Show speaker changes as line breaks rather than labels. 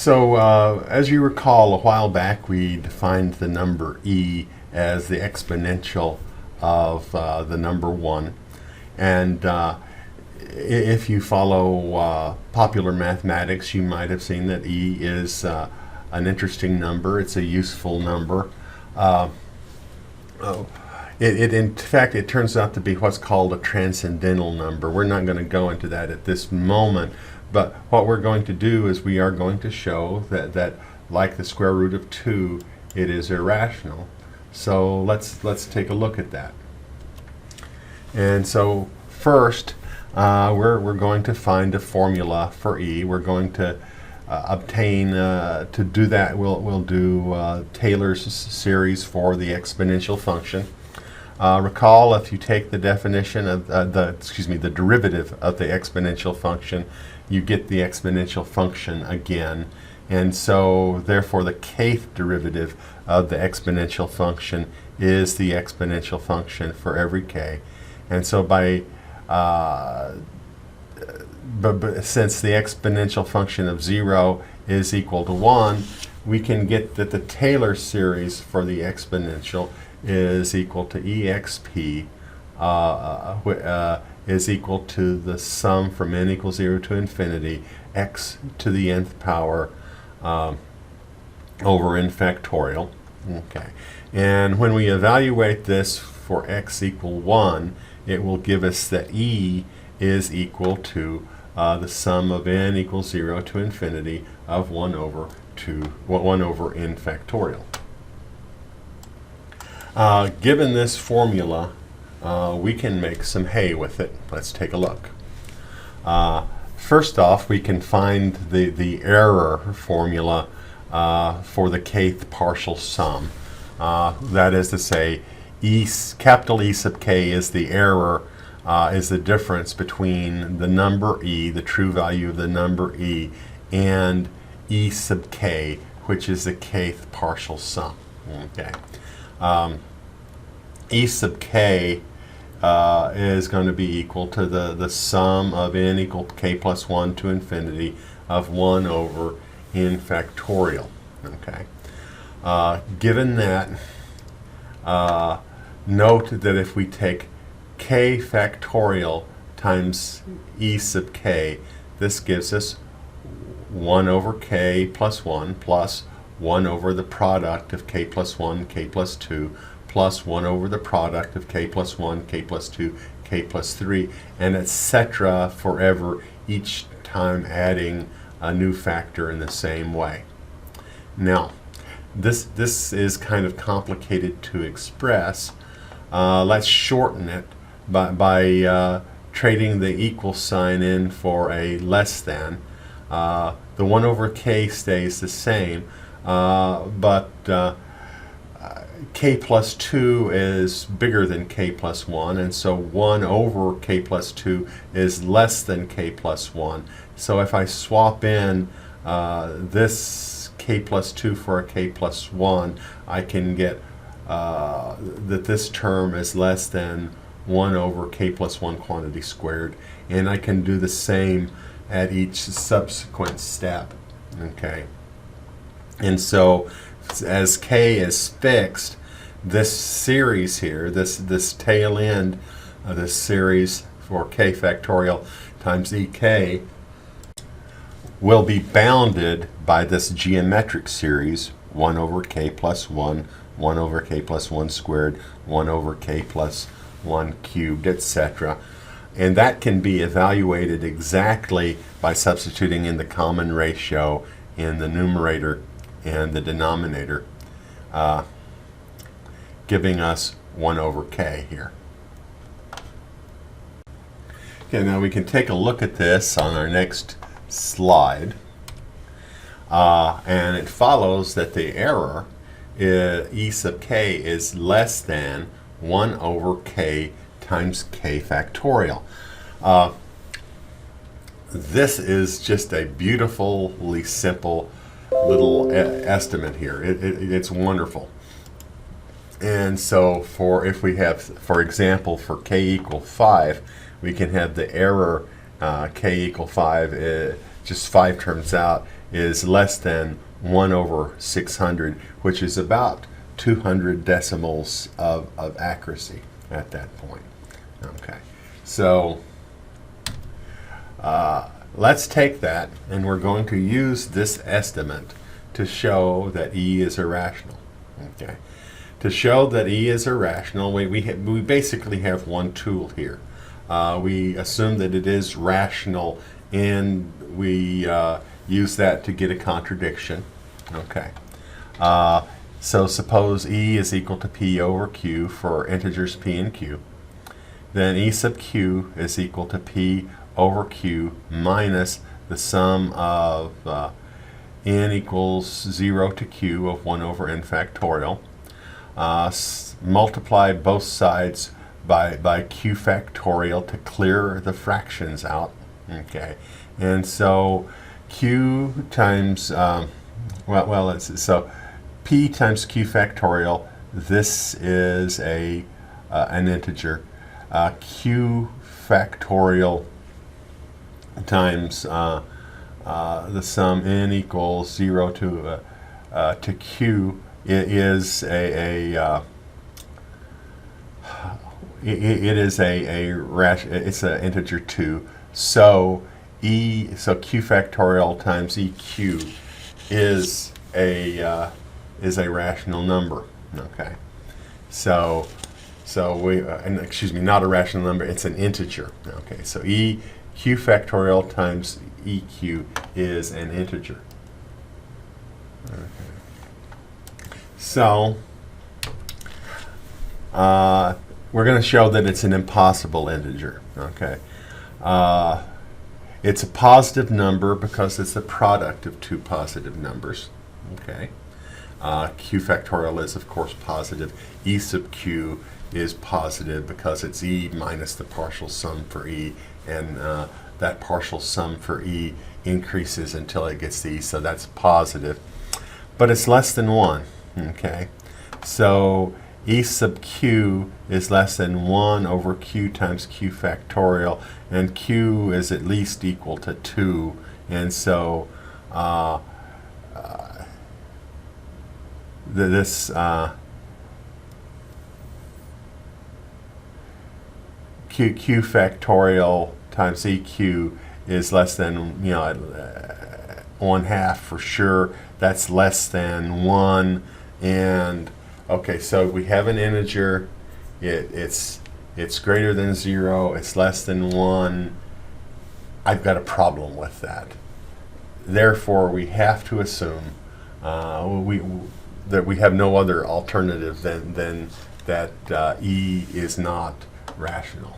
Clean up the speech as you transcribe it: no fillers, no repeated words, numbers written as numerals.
So as you recall, a while back we defined the number e as the exponential of the number 1. And if you follow popular mathematics, you might have seen that e is an interesting number. It's a useful number. In fact, it turns out to be what's called a transcendental number. We're not going to go into that at this moment, but what we're going to do is we are going to show that like the square root of 2, it is irrational. So let's take a look at that. And so first, we're going to find a formula for e. We're going to obtain, to do that, we'll do Taylor's series for the exponential function. Recall, if you take the definition of the derivative of the exponential function, you get the exponential function again. And so therefore the kth derivative of the exponential function is the exponential function for every k. And so by since the exponential function of 0 is equal to 1, we can get that the Taylor series for the exponential is equal to exp is equal to the sum from n equals 0 to infinity, x to the nth power over n factorial. Okay, and when we evaluate this for x equal 1, it will give us that e is equal to the sum of n equals 0 to infinity of 1 over n factorial. Given this formula, we can make some hay with it. Let's take a look. First off, we can find the error formula for the kth partial sum. That is to say, capital E sub k is the error, is the difference between the number e, the true value of the number e, and E sub k, which is the kth partial sum. Okay. E sub k is going to be equal to the sum of n equal to k plus 1 to infinity of 1 over n factorial. Okay. Given that, note that if we take k factorial times E sub k, this gives us 1 over k plus 1 plus 1 over the product of k plus 1, k plus 2, plus 1 over the product of k plus 1, k plus 2, k plus 3, and etc. forever, each time adding a new factor in the same way. Now, this is kind of complicated to express. Let's shorten it by trading the equal sign in for a less than. The 1 over k stays the same, but k plus 2 is bigger than k plus 1, and so 1 over k plus 2 is less than k plus 1. So if I swap in this k plus 2 for a k plus 1, I can get that this term is less than 1 over k plus 1 quantity squared, and I can do the same at each subsequent step. Okay, and so as k is fixed, this series here, this tail end of this series for k factorial times ek will be bounded by this geometric series 1 over k plus 1, 1 over k plus 1 squared, 1 over k plus 1 cubed, etc. And that can be evaluated exactly by substituting in the common ratio in the numerator and the denominator, giving us 1 over k here. Okay, now we can take a look at this on our next slide. And it follows that the error, E sub k, is less than 1 over k times k factorial. This is just a beautifully simple little estimate here. It's wonderful. And so if we have, for example, for k equal 5, we can have the error k equal 5, just 5 terms out, is less than 1 over 600, which is about 200 decimals of accuracy at that point. Okay, so let's take that, and we're going to use this estimate to show that E is irrational. Okay, to show that E is irrational, we basically have one tool here. We assume that it is rational, and we use that to get a contradiction. Okay. So suppose E is equal to P over Q for integers P and Q. Then E sub Q is equal to P over Q minus the sum of n equals 0 to Q of 1 over n factorial. Multiply both sides by Q factorial to clear the fractions out. Okay, and so Q times so P times Q factorial. This is an integer. Q factorial times the sum n equals 0 to Q is it's an integer 2. So Q factorial times EQ is a rational number. Okay, so excuse me, not a rational number. It's an integer. Okay, so Q factorial times EQ is an integer. Okay. So we're going to show that it's an impossible integer. Okay, it's a positive number because it's the product of two positive numbers. Okay, Q factorial is of course positive. E sub Q is positive because it's E minus the partial sum for E, and that partial sum for E increases until it gets to E, so that's positive. But it's less than 1. Okay, so E sub Q is less than 1 over Q times Q factorial, and Q is at least equal to 2, and so this Q factorial times EQ is less than, 1/2 for sure. That's less than 1, and okay, so we have an integer. It's greater than 0. It's less than 1. I've got a problem with that. Therefore, we have to assume that we have no other alternative than that E is not rational.